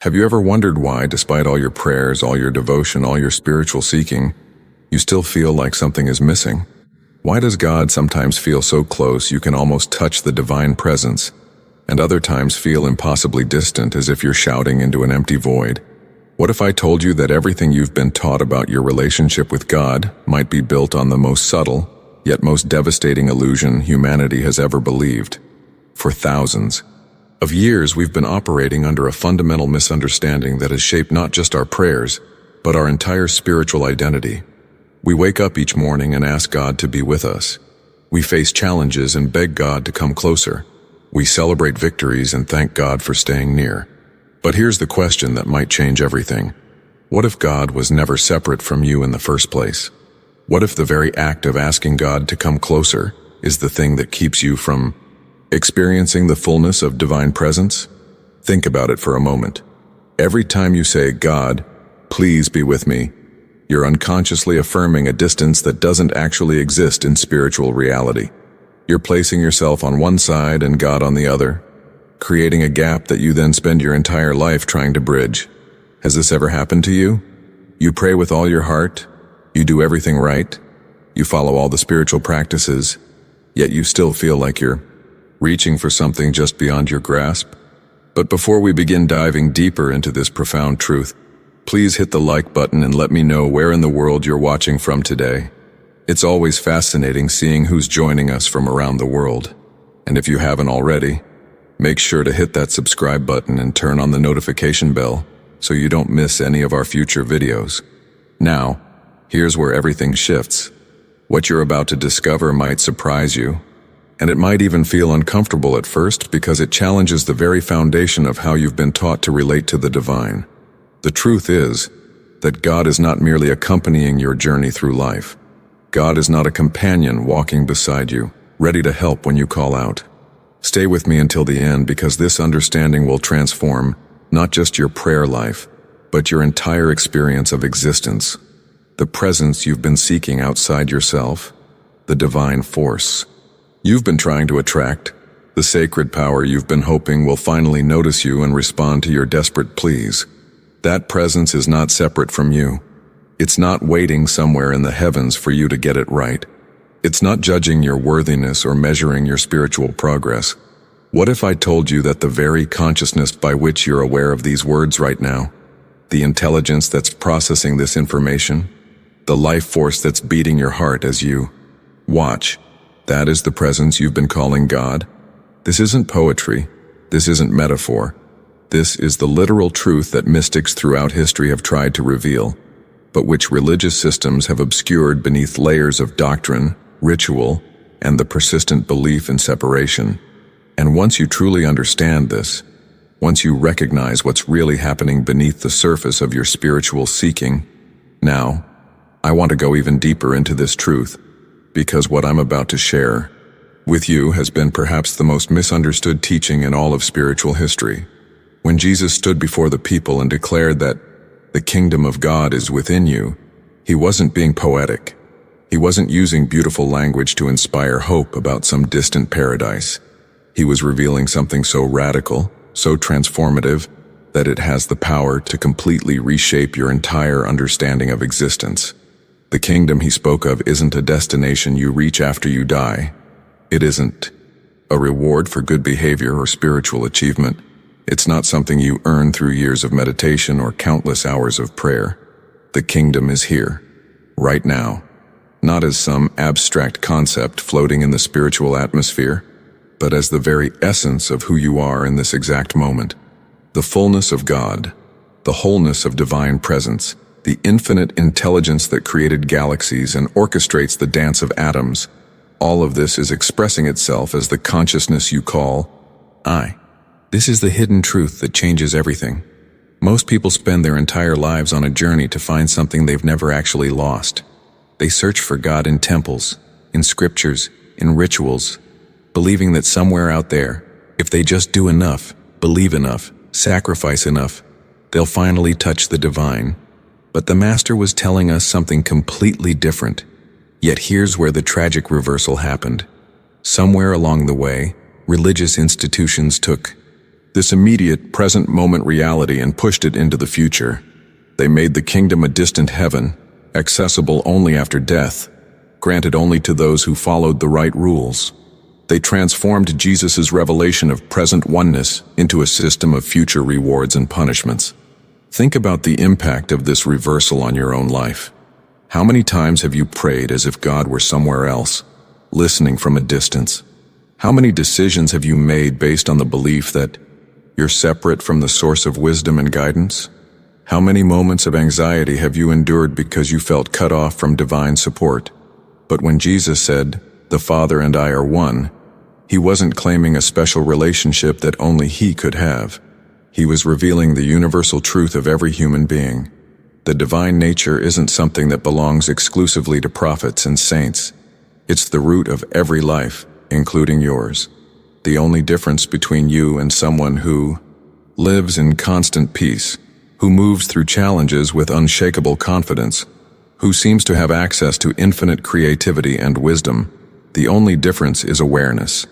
Have you ever wondered why, despite all your prayers, all your devotion, all your spiritual seeking, you still feel like something is missing? Why does God sometimes feel so close you can almost touch the divine presence, and other times feel impossibly distant as if you're shouting into an empty void? What if I told you that everything you've been taught about your relationship with God might be built on the most subtle, yet most devastating illusion humanity has ever believed? For thousands of years, we've been operating under a fundamental misunderstanding that has shaped not just our prayers, but our entire spiritual identity. We wake up each morning and ask God to be with us. We face challenges and beg God to come closer. We celebrate victories and thank God for staying near. But here's the question that might change everything. What if God was never separate from you in the first place? What if the very act of asking God to come closer is the thing that keeps you from experiencing the fullness of divine presence? Think about it for a moment. Every time you say, "God, please be with me," you're unconsciously affirming a distance that doesn't actually exist in spiritual reality. You're placing yourself on one side and God on the other, creating a gap that you then spend your entire life trying to bridge. Has this ever happened to you? You pray with all your heart, you do everything right, you follow all the spiritual practices, yet you still feel like you're reaching for something just beyond your grasp? But before we begin diving deeper into this profound truth, please hit the like button and let me know where in the world you're watching from today. It's always fascinating seeing who's joining us from around the world. And if you haven't already, make sure to hit that subscribe button and turn on the notification bell so you don't miss any of our future videos. Now, here's where everything shifts. What you're about to discover might surprise you, and it might even feel uncomfortable at first because it challenges the very foundation of how you've been taught to relate to the divine. The truth is that God is not merely accompanying your journey through life. God is not a companion walking beside you, ready to help when you call out. Stay with me until the end because this understanding will transform not just your prayer life, but your entire experience of existence. The presence you've been seeking outside yourself, the divine force you've been trying to attract, the sacred power you've been hoping will finally notice you and respond to your desperate pleas. That presence is not separate from you. It's not waiting somewhere in the heavens for you to get it right. It's not judging your worthiness or measuring your spiritual progress. What if I told you that the very consciousness by which you're aware of these words right now, the intelligence that's processing this information, the life force that's beating your heart as you watch, that is the presence you've been calling God? This isn't poetry. This isn't metaphor. This is the literal truth that mystics throughout history have tried to reveal, but which religious systems have obscured beneath layers of doctrine, ritual, and the persistent belief in separation. And once you truly understand this, once you recognize what's really happening beneath the surface of your spiritual seeking, now, I want to go even deeper into this truth, because what I'm about to share with you has been perhaps the most misunderstood teaching in all of spiritual history. When Jesus stood before the people and declared that the kingdom of God is within you, he wasn't being poetic. He wasn't using beautiful language to inspire hope about some distant paradise. He was revealing something so radical, so transformative, that it has the power to completely reshape your entire understanding of existence. The kingdom he spoke of isn't a destination you reach after you die. It isn't a reward for good behavior or spiritual achievement. It's not something you earn through years of meditation or countless hours of prayer. The kingdom is here, right now, not as some abstract concept floating in the spiritual atmosphere, but as the very essence of who you are in this exact moment. The fullness of God, the wholeness of divine presence, the infinite intelligence that created galaxies and orchestrates the dance of atoms, all of this is expressing itself as the consciousness you call I. This is the hidden truth that changes everything. Most people spend their entire lives on a journey to find something they've never actually lost. They search for God in temples, in scriptures, in rituals, believing that somewhere out there, if they just do enough, believe enough, sacrifice enough, they'll finally touch the divine. But the Master was telling us something completely different. Yet here's where the tragic reversal happened. Somewhere along the way, religious institutions took this immediate, present moment reality, and pushed it into the future. They made the kingdom a distant heaven, accessible only after death, granted only to those who followed the right rules. They transformed Jesus' revelation of present oneness into a system of future rewards and punishments. Think about the impact of this reversal on your own life. How many times have you prayed as if God were somewhere else, listening from a distance? How many decisions have you made based on the belief that you're separate from the source of wisdom and guidance? How many moments of anxiety have you endured because you felt cut off from divine support? But when Jesus said, "The Father and I are one," he wasn't claiming a special relationship that only he could have. He was revealing the universal truth of every human being. The divine nature isn't something that belongs exclusively to prophets and saints. It's the root of every life, including yours. The only difference between you and someone who lives in constant peace, who moves through challenges with unshakable confidence, who seems to have access to infinite creativity and wisdom, the only difference is awareness.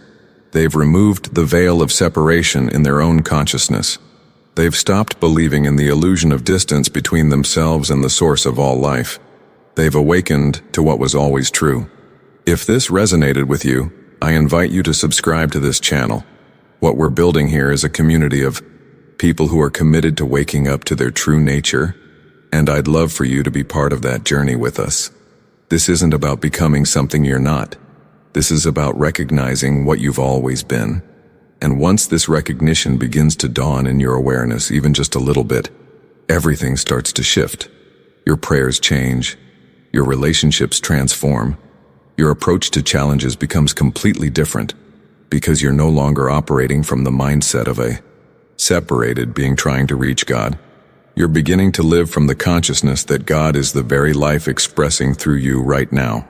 They've removed the veil of separation in their own consciousness. They've stopped believing in the illusion of distance between themselves and the source of all life. They've awakened to what was always true. If this resonated with you, I invite you to subscribe to this channel. What we're building here is a community of people who are committed to waking up to their true nature, and I'd love for you to be part of that journey with us. This isn't about becoming something you're not. This is about recognizing what you've always been. And once this recognition begins to dawn in your awareness, even just a little bit, everything starts to shift. Your prayers change. Your relationships transform. Your approach to challenges becomes completely different because you're no longer operating from the mindset of a separated being trying to reach God. You're beginning to live from the consciousness that God is the very life expressing through you right now.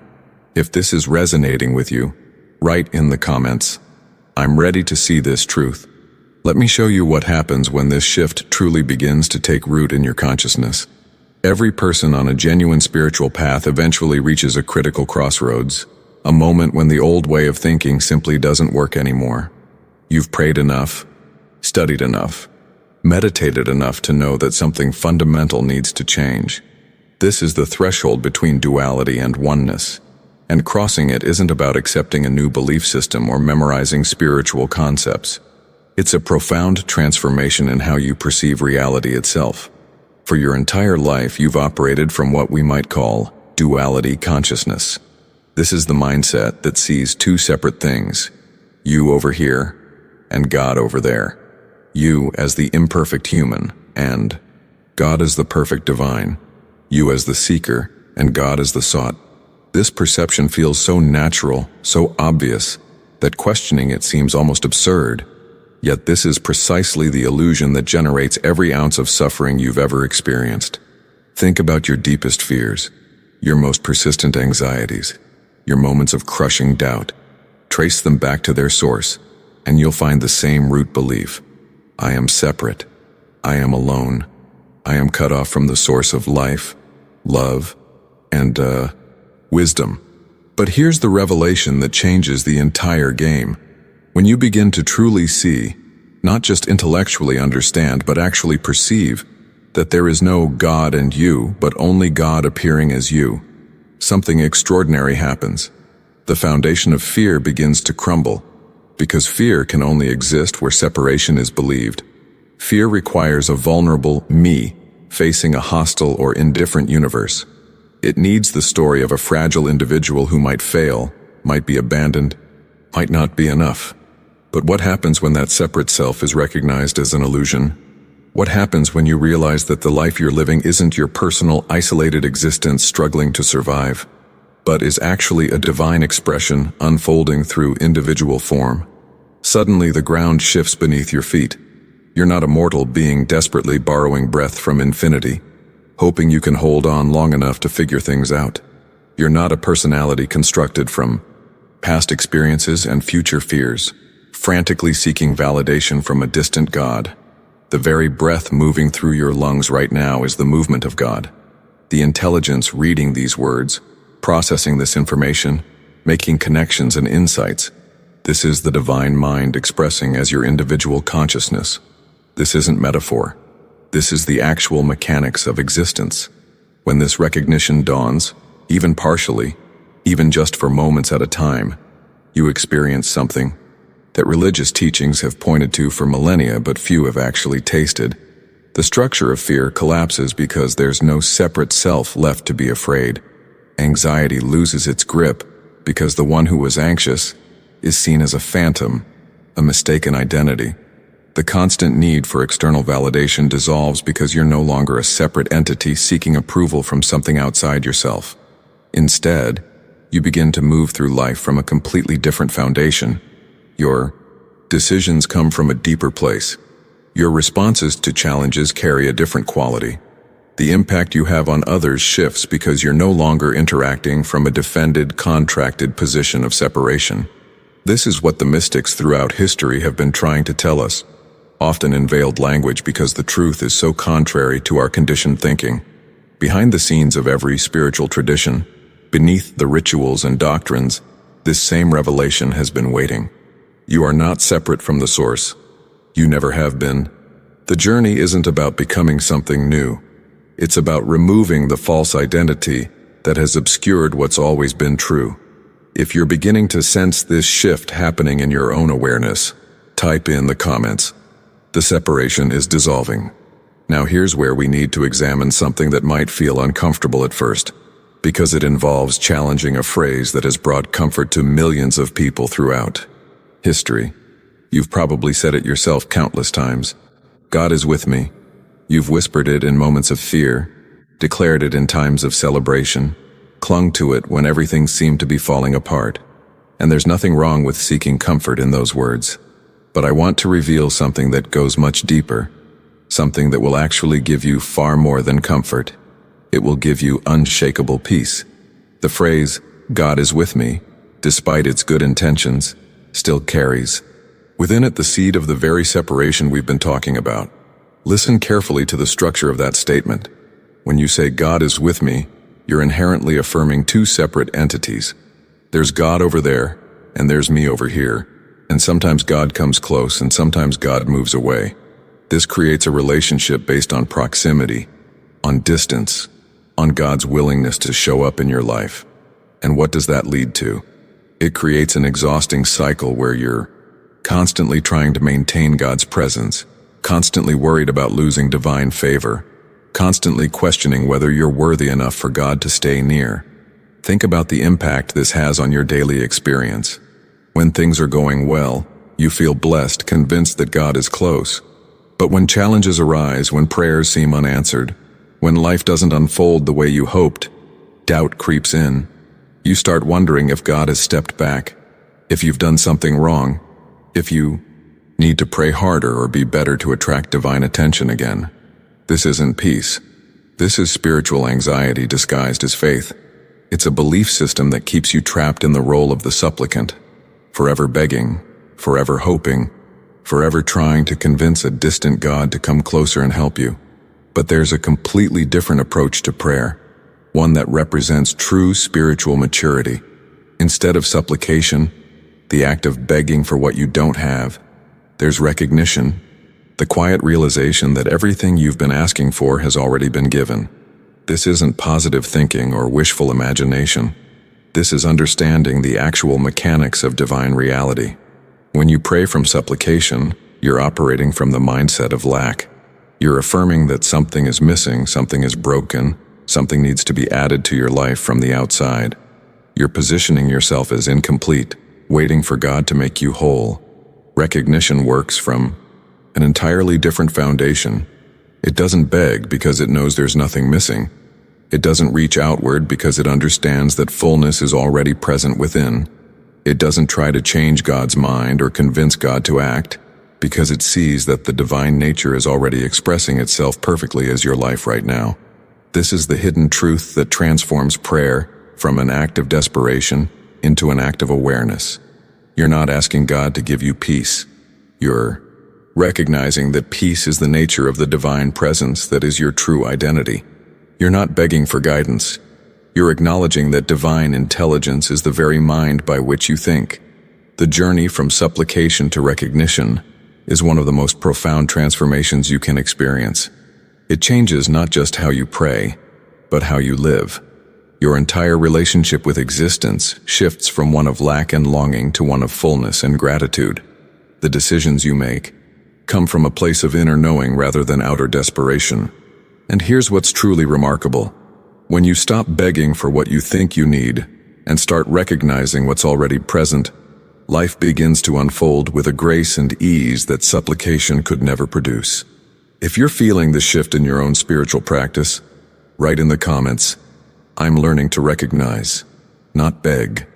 If this is resonating with you, write in the comments, "I'm ready to see this truth." Let me show you what happens when this shift truly begins to take root in your consciousness. Every person on a genuine spiritual path eventually reaches a critical crossroads, a moment when the old way of thinking simply doesn't work anymore. You've prayed enough, studied enough, meditated enough to know that something fundamental needs to change. This is the threshold between duality and oneness, and crossing it isn't about accepting a new belief system or memorizing spiritual concepts. It's a profound transformation in how you perceive reality itself. For your entire life, you've operated from what we might call duality consciousness. This is the mindset that sees two separate things, you over here and God over there. You as the imperfect human and God as the perfect divine. You as the seeker and God as the sought. This perception feels so natural, so obvious, that questioning it seems almost absurd. Yet this is precisely the illusion that generates every ounce of suffering you've ever experienced. Think about your deepest fears, your most persistent anxieties, your moments of crushing doubt. Trace them back to their source, and you'll find the same root belief. I am separate. I am alone. I am cut off from the source of life, love, and wisdom. But here's the revelation that changes the entire game. When you begin to truly see, not just intellectually understand, but actually perceive, that there is no God and you, but only God appearing as you, something extraordinary happens. The foundation of fear begins to crumble, because fear can only exist where separation is believed. Fear requires a vulnerable me facing a hostile or indifferent universe. It needs the story of a fragile individual who might fail, might be abandoned, might not be enough. But what happens when that separate self is recognized as an illusion? What happens when you realize that the life you're living isn't your personal, isolated existence struggling to survive, but is actually a divine expression unfolding through individual form? Suddenly the ground shifts beneath your feet. You're not a mortal being desperately borrowing breath from infinity, hoping you can hold on long enough to figure things out. You're not a personality constructed from past experiences and future fears, frantically seeking validation from a distant God. The very breath moving through your lungs right now is the movement of God. The intelligence reading these words, processing this information, making connections and insights. This is the divine mind expressing as your individual consciousness. This isn't metaphor. This is the actual mechanics of existence. When this recognition dawns, even partially, even just for moments at a time, you experience something that religious teachings have pointed to for millennia but few have actually tasted. The structure of fear collapses because there's no separate self left to be afraid. Anxiety loses its grip because the one who was anxious is seen as a phantom, a mistaken identity. The constant need for external validation dissolves because you're no longer a separate entity seeking approval from something outside yourself. Instead, you begin to move through life from a completely different foundation. Your decisions come from a deeper place. Your responses to challenges carry a different quality. The impact you have on others shifts because you're no longer interacting from a defended, contracted position of separation. This is what the mystics throughout history have been trying to tell us, often in veiled language because the truth is so contrary to our conditioned thinking. Behind the scenes of every spiritual tradition, beneath the rituals and doctrines, this same revelation has been waiting. You are not separate from the source. You never have been. The journey isn't about becoming something new. It's about removing the false identity that has obscured what's always been true. If you're beginning to sense this shift happening in your own awareness, type in the comments. The separation is dissolving. Now here's where we need to examine something that might feel uncomfortable at first, because it involves challenging a phrase that has brought comfort to millions of people throughout history. You've probably said it yourself countless times. God is with me. You've whispered it in moments of fear, declared it in times of celebration, clung to it when everything seemed to be falling apart. And there's nothing wrong with seeking comfort in those words. But I want to reveal something that goes much deeper, something that will actually give you far more than comfort. It will give you unshakable peace. The phrase, God is with me, despite its good intentions, still carries within it the seed of the very separation we've been talking about. Listen carefully to the structure of that statement. When you say God is with me, you're inherently affirming two separate entities. There's God over there, and there's me over here. And sometimes God comes close, and sometimes God moves away. This creates a relationship based on proximity, on distance, on God's willingness to show up in your life. And what does that lead to? It creates an exhausting cycle where you're constantly trying to maintain God's presence, constantly worried about losing divine favor, constantly questioning whether you're worthy enough for God to stay near. Think about the impact this has on your daily experience. When things are going well, you feel blessed, convinced that God is close. But when challenges arise, when prayers seem unanswered, when life doesn't unfold the way you hoped, doubt creeps in. You start wondering if God has stepped back, if you've done something wrong, if you need to pray harder or be better to attract divine attention again. This isn't peace. This is spiritual anxiety disguised as faith. It's a belief system that keeps you trapped in the role of the supplicant, forever begging, forever hoping, forever trying to convince a distant God to come closer and help you. But there's a completely different approach to prayer, one that represents true spiritual maturity. Instead of supplication, the act of begging for what you don't have, there's recognition, the quiet realization that everything you've been asking for has already been given. This isn't positive thinking or wishful imagination. This is understanding the actual mechanics of divine reality. When you pray from supplication, you're operating from the mindset of lack. You're affirming that something is missing, something is broken, something needs to be added to your life from the outside. You're positioning yourself as incomplete, waiting for God to make you whole. Recognition works from an entirely different foundation. It doesn't beg because it knows there's nothing missing. It doesn't reach outward because it understands that fullness is already present within. It doesn't try to change God's mind or convince God to act because it sees that the divine nature is already expressing itself perfectly as your life right now. This is the hidden truth that transforms prayer from an act of desperation into an act of awareness. You're not asking God to give you peace. You're recognizing that peace is the nature of the divine presence that is your true identity. You're not begging for guidance. You're acknowledging that divine intelligence is the very mind by which you think. The journey from supplication to recognition is one of the most profound transformations you can experience. It changes not just how you pray, but how you live. Your entire relationship with existence shifts from one of lack and longing to one of fullness and gratitude. The decisions you make come from a place of inner knowing rather than outer desperation. And here's what's truly remarkable. When you stop begging for what you think you need and start recognizing what's already present, life begins to unfold with a grace and ease that supplication could never produce. If you're feeling the shift in your own spiritual practice, write in the comments, "I'm learning to recognize, not beg."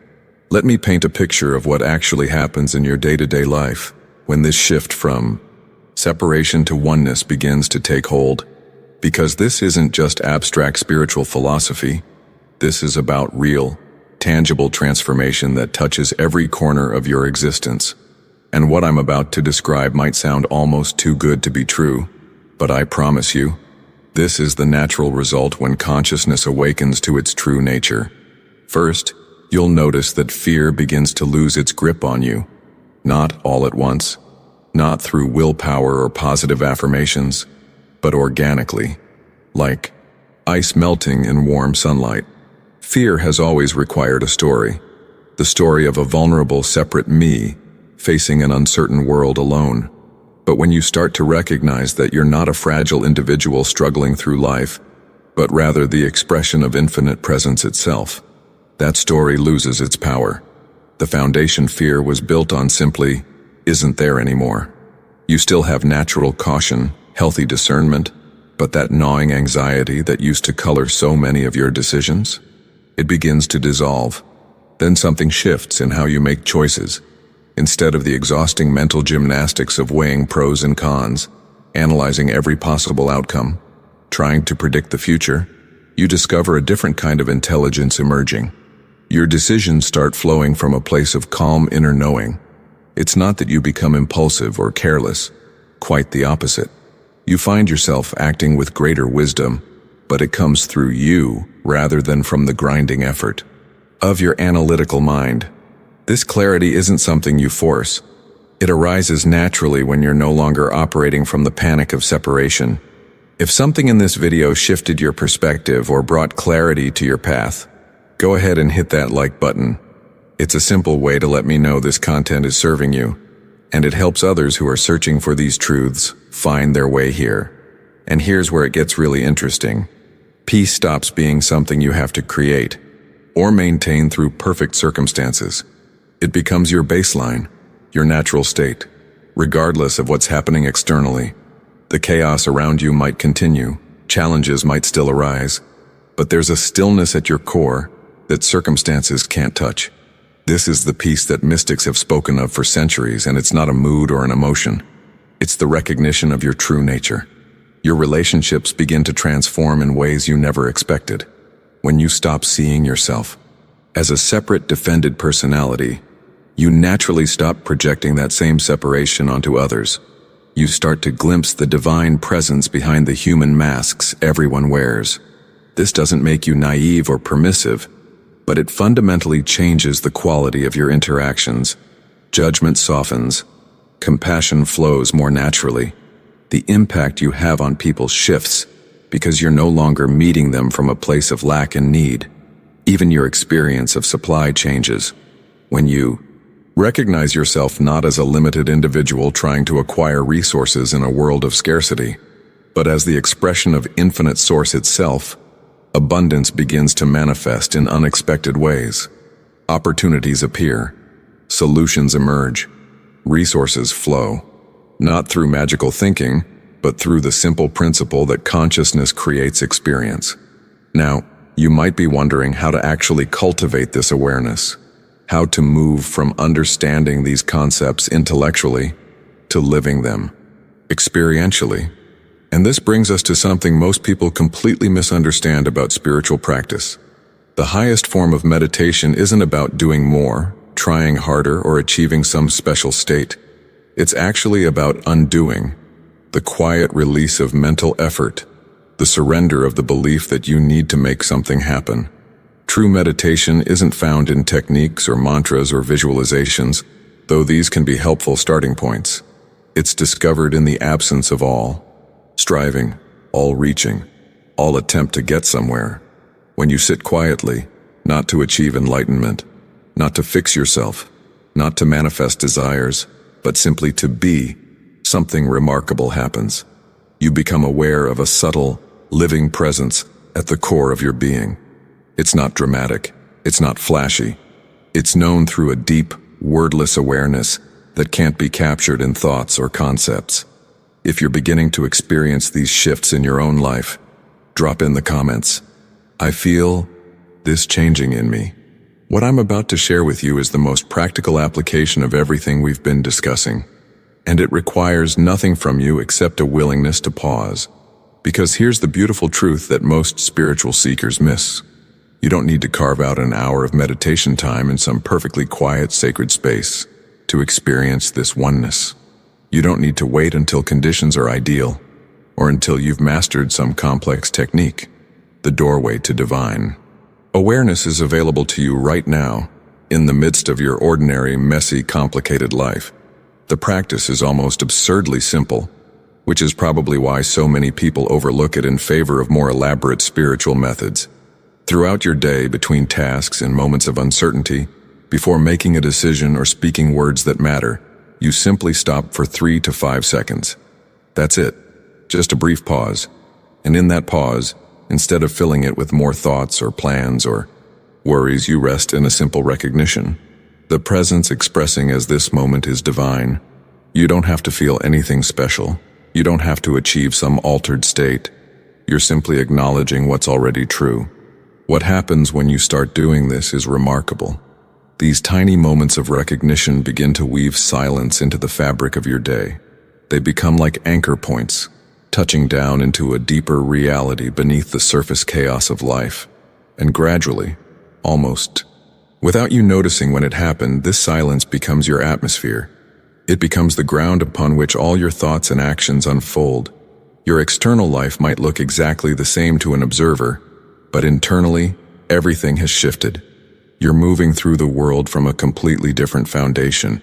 Let me paint a picture of what actually happens in your day-to-day life when this shift from separation to oneness begins to take hold. Because this isn't just abstract spiritual philosophy, this is about real, tangible transformation that touches every corner of your existence. And what I'm about to describe might sound almost too good to be true, but I promise you, this is the natural result when consciousness awakens to its true nature. First, you'll notice that fear begins to lose its grip on you. Not all at once, not through willpower or positive affirmations, but organically, like ice melting in warm sunlight. Fear has always required a story, the story of a vulnerable, separate me facing an uncertain world alone. But when you start to recognize that you're not a fragile individual struggling through life, but rather the expression of infinite presence itself, that story loses its power. The foundation fear was built on simply isn't there anymore. You still have natural caution, healthy discernment, but that gnawing anxiety that used to color so many of your decisions, it begins to dissolve. Then something shifts in how you make choices. Instead of the exhausting mental gymnastics of weighing pros and cons, analyzing every possible outcome, trying to predict the future, you discover a different kind of intelligence emerging. Your decisions start flowing from a place of calm inner knowing. It's not that you become impulsive or careless, quite the opposite. You find yourself acting with greater wisdom, but it comes through you rather than from the grinding effort of your analytical mind. This clarity isn't something you force. It arises naturally when you're no longer operating from the panic of separation. If something in this video shifted your perspective or brought clarity to your path, go ahead and hit that like button. It's a simple way to let me know this content is serving you, and it helps others who are searching for these truths find their way here. And here's where it gets really interesting. Peace stops being something you have to create or maintain through perfect circumstances. It becomes your baseline, your natural state, regardless of what's happening externally. The chaos around you might continue, challenges might still arise, but there's a stillness at your core that circumstances can't touch. This is the peace that mystics have spoken of for centuries, and it's not a mood or an emotion. It's the recognition of your true nature. Your relationships begin to transform in ways you never expected. When you stop seeing yourself as a separate, defended personality, you naturally stop projecting that same separation onto others. You start to glimpse the divine presence behind the human masks everyone wears. This doesn't make you naive or permissive, but it fundamentally changes the quality of your interactions. Judgment softens, compassion flows more naturally. The impact you have on people shifts because you're no longer meeting them from a place of lack and need. Even your experience of supply changes. When you recognize yourself not as a limited individual trying to acquire resources in a world of scarcity, but as the expression of infinite source itself, abundance begins to manifest in unexpected ways. Opportunities appear, solutions emerge, resources flow, not through magical thinking, but through the simple principle that consciousness creates experience. Now, you might be wondering how to actually cultivate this awareness, how to move from understanding these concepts intellectually to living them experientially. And this brings us to something most people completely misunderstand about spiritual practice. The highest form of meditation isn't about doing more, trying harder, or achieving some special state. It's actually about undoing, the quiet release of mental effort, the surrender of the belief that you need to make something happen. True meditation isn't found in techniques or mantras or visualizations. though these can be helpful starting points. It's discovered in the absence of all striving, all reaching, all attempt to get somewhere. When you sit quietly, not to achieve enlightenment, not to fix yourself, not to manifest desires, but simply to be, something remarkable happens. You become aware of a subtle, living presence at the core of your being. It's not dramatic, it's not flashy. It's known through a deep, wordless awareness that can't be captured in thoughts or concepts. If you're beginning to experience these shifts in your own life, drop in the comments. I feel this changing in me. What I'm about to share with you is the most practical application of everything we've been discussing, and it requires nothing from you except a willingness to pause. Because here's the beautiful truth that most spiritual seekers miss. You don't need to carve out an hour of meditation time in some perfectly quiet, sacred space to experience this oneness. You don't need to wait until conditions are ideal or until you've mastered some complex technique. The doorway to divine awareness is available to you right now, in the midst of your ordinary, messy, complicated life. The practice is almost absurdly simple, which is probably why so many people overlook it in favor of more elaborate spiritual methods. Throughout your day, between tasks and moments of uncertainty, before making a decision or speaking words that matter, you simply stop for 3 to 5 seconds. That's it. Just a brief pause. And in that pause, instead of filling it with more thoughts or plans or worries, you rest in a simple recognition. The presence expressing as this moment is divine. You don't have to feel anything special. You don't have to achieve some altered state. You're simply acknowledging what's already true. What happens when you start doing this is remarkable. These tiny moments of recognition begin to weave silence into the fabric of your day. They become like anchor points, touching down into a deeper reality beneath the surface chaos of life. And gradually, almost without you noticing when it happened, this silence becomes your atmosphere. It becomes the ground upon which all your thoughts and actions unfold. Your external life might look exactly the same to an observer, but internally, everything has shifted. You're moving through the world from a completely different foundation,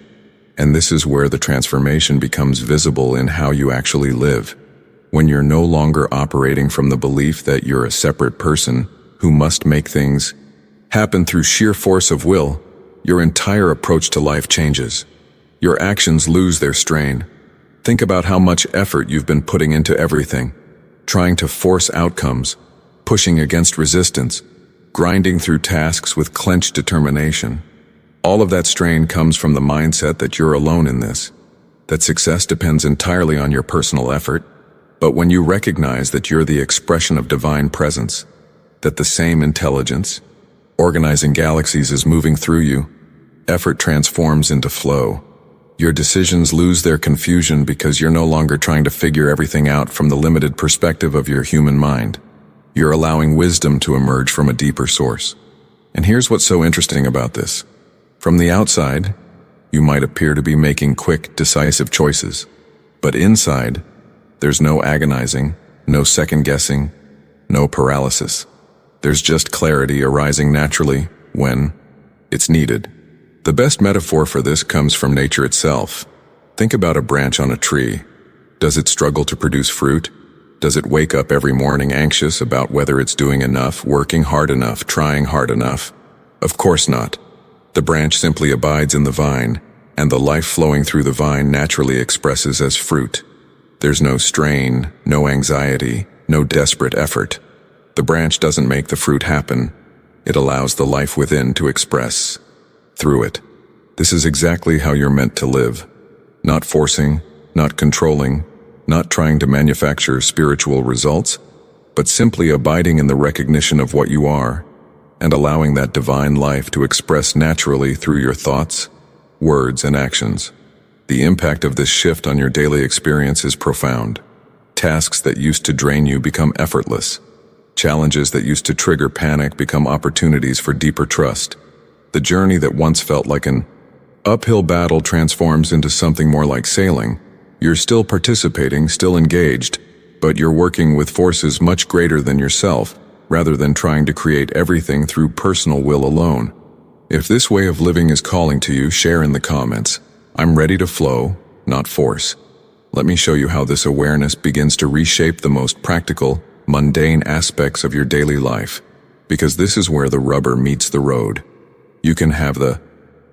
and this is where the transformation becomes visible in how you actually live. When you're no longer operating from the belief that you're a separate person who must make things happen through sheer force of will, your entire approach to life changes. Your actions lose their strain. Think about how much effort you've been putting into everything, trying to force outcomes, pushing against resistance, grinding through tasks with clenched determination. All of that strain comes from the mindset that you're alone in this, that success depends entirely on your personal effort. But when you recognize that you're the expression of divine presence, that the same intelligence, organizing galaxies, is moving through you, effort transforms into flow. Your decisions lose their confusion because you're no longer trying to figure everything out from the limited perspective of your human mind. You're allowing wisdom to emerge from a deeper source. And here's what's so interesting about this. From the outside, you might appear to be making quick, decisive choices. But inside, there's no agonizing, no second-guessing, no paralysis. There's just clarity arising naturally when it's needed. The best metaphor for this comes from nature itself. Think about a branch on a tree. Does it struggle to produce fruit? Does it wake up every morning anxious about whether it's doing enough, working hard enough, trying hard enough? Of course not. The branch simply abides in the vine, and the life flowing through the vine naturally expresses as fruit. There's no strain, no anxiety, no desperate effort. The branch doesn't make the fruit happen. It allows the life within to express through it. This is exactly how you're meant to live. Not forcing, not controlling, not trying to manufacture spiritual results, but simply abiding in the recognition of what you are and allowing that divine life to express naturally through your thoughts, words, and actions. The impact of this shift on your daily experience is profound. Tasks that used to drain you become effortless. Challenges that used to trigger panic become opportunities for deeper trust. The journey that once felt like an uphill battle transforms into something more like sailing. You're still participating, still engaged, but you're working with forces much greater than yourself, rather than trying to create everything through personal will alone. If this way of living is calling to you, share in the comments. I'm ready to flow, not force. Let me show you how this awareness begins to reshape the most practical, mundane aspects of your daily life, because this is where the rubber meets the road. You can have the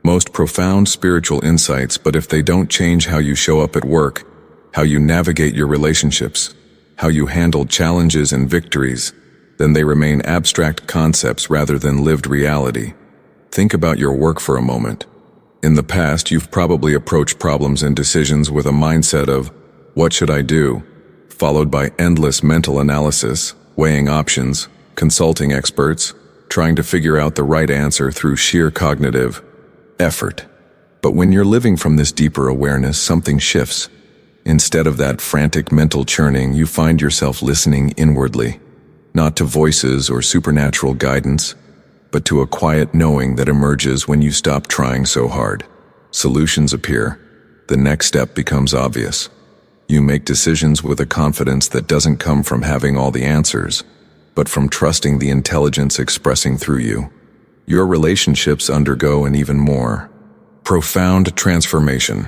most profound spiritual insights, but if they don't change how you show up at work, how you navigate your relationships, how you handle challenges and victories, then they remain abstract concepts rather than lived reality. Think about your work for a moment. In the past, you've probably approached problems and decisions with a mindset of, "What should I do?" followed by endless mental analysis, weighing options, consulting experts, trying to figure out the right answer through sheer cognitive effort. But when you're living from this deeper awareness, something shifts. Instead of that frantic mental churning, you find yourself listening inwardly, not to voices or supernatural guidance, but to a quiet knowing that emerges when you stop trying so hard. Solutions appear. The next step becomes obvious. You make decisions with a confidence that doesn't come from having all the answers, but from trusting the intelligence expressing through you. Your relationships undergo an even more profound transformation.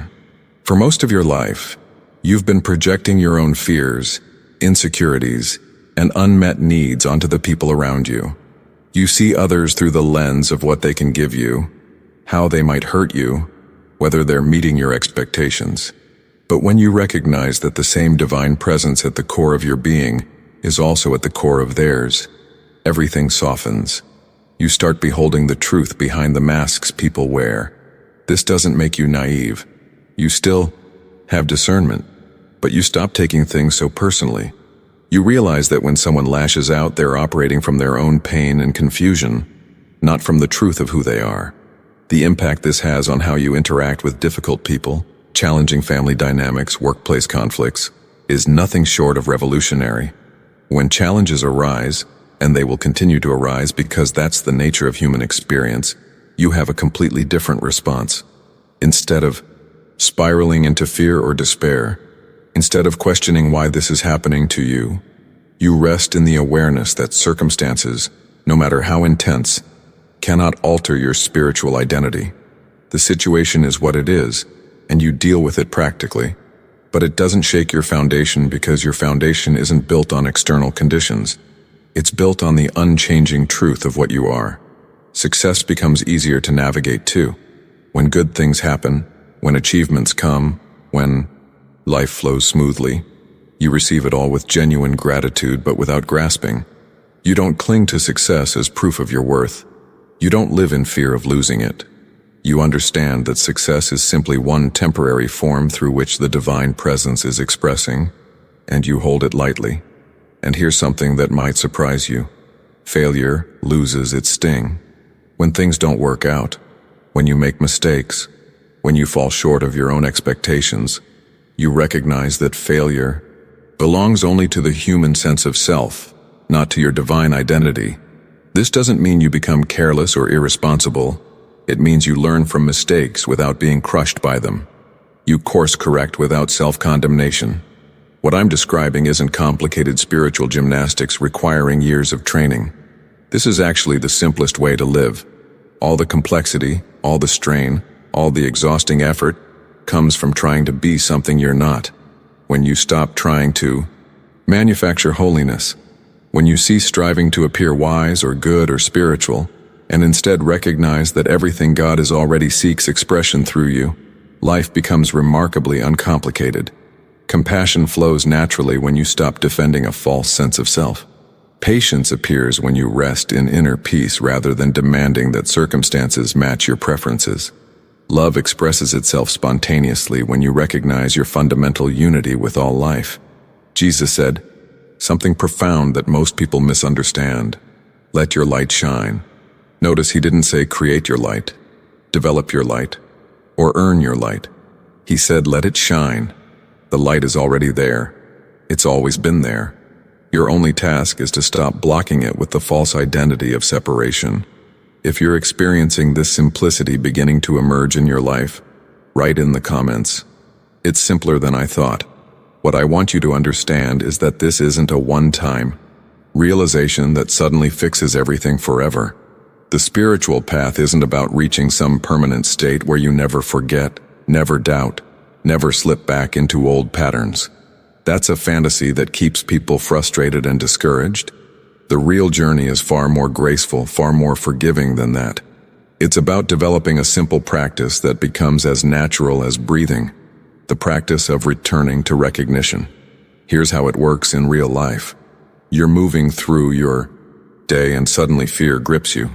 For most of your life, you've been projecting your own fears, insecurities, and unmet needs onto the people around you. You see others through the lens of what they can give you, how they might hurt you, whether they're meeting your expectations. But when you recognize that the same divine presence at the core of your being is also at the core of theirs, everything softens. You start beholding the truth behind the masks people wear. This doesn't make you naive. You still have discernment, but you stop taking things so personally. You realize that when someone lashes out, they're operating from their own pain and confusion, not from the truth of who they are. The impact this has on how you interact with difficult people, challenging family dynamics, workplace conflicts, is nothing short of revolutionary. When challenges arise, and they will continue to arise because that's the nature of human experience, you have a completely different response. Instead of spiraling into fear or despair, instead of questioning why this is happening to you, you rest in the awareness that circumstances, no matter how intense, cannot alter your spiritual identity. The situation is what it is, and you deal with it practically. But it doesn't shake your foundation because your foundation isn't built on external conditions. It's built on the unchanging truth of what you are. Success becomes easier to navigate too. When good things happen, when achievements come, when life flows smoothly, you receive it all with genuine gratitude but without grasping. You don't cling to success as proof of your worth. You don't live in fear of losing it. You understand that success is simply one temporary form through which the divine presence is expressing, and you hold it lightly. And here's something that might surprise you. Failure loses its sting. When things don't work out, when you make mistakes, when you fall short of your own expectations, you recognize that failure belongs only to the human sense of self, not to your divine identity. This doesn't mean you become careless or irresponsible. It means you learn from mistakes without being crushed by them. You course correct without self-condemnation. What I'm describing isn't complicated spiritual gymnastics requiring years of training. This is actually the simplest way to live. All the complexity, all the strain, all the exhausting effort comes from trying to be something you're not. When you stop trying to manufacture holiness, when you cease striving to appear wise or good or spiritual, and instead recognize that everything God is already seeks expression through you, life becomes remarkably uncomplicated. Compassion flows naturally when you stop defending a false sense of self. Patience appears when you rest in inner peace rather than demanding that circumstances match your preferences. Love expresses itself spontaneously when you recognize your fundamental unity with all life. Jesus said something profound that most people misunderstand. Let your light shine. Notice he didn't say create your light, develop your light, or earn your light. He said let it shine. The light is already there. It's always been there. Your only task is to stop blocking it with the false identity of separation. If you're experiencing this simplicity beginning to emerge in your life, write in the comments. It's simpler than I thought. What I want you to understand is that this isn't a one-time realization that suddenly fixes everything forever. The spiritual path isn't about reaching some permanent state where you never forget, never doubt, never slip back into old patterns. That's a fantasy that keeps people frustrated and discouraged. The real journey is far more graceful, far more forgiving than that. It's about developing a simple practice that becomes as natural as breathing, the practice of returning to recognition. Here's how it works in real life. You're moving through your day and suddenly fear grips you,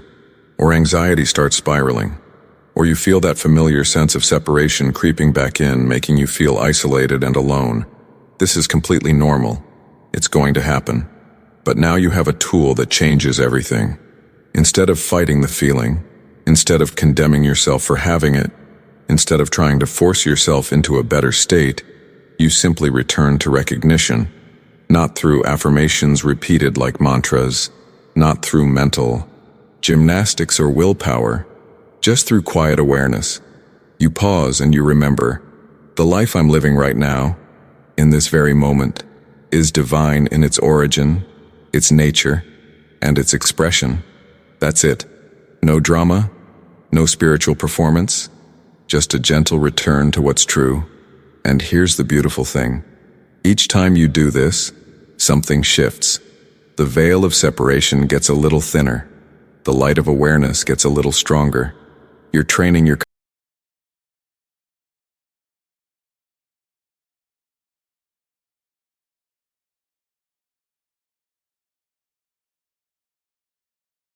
or anxiety starts spiraling, or you feel that familiar sense of separation creeping back in, making you feel isolated and alone. This is completely normal. It's going to happen. But now you have a tool that changes everything. Instead of fighting the feeling, instead of condemning yourself for having it, instead of trying to force yourself into a better state, you simply return to recognition, not through affirmations repeated like mantras, not through mental gymnastics or willpower, just through quiet awareness. You pause and you remember, the life I'm living right now, in this very moment, is divine in its origin, its nature, and its expression. That's it. No drama, no spiritual performance, just a gentle return to what's true. And here's the beautiful thing. Each time you do this, something shifts. The veil of separation gets a little thinner. The light of awareness gets a little stronger. You're training your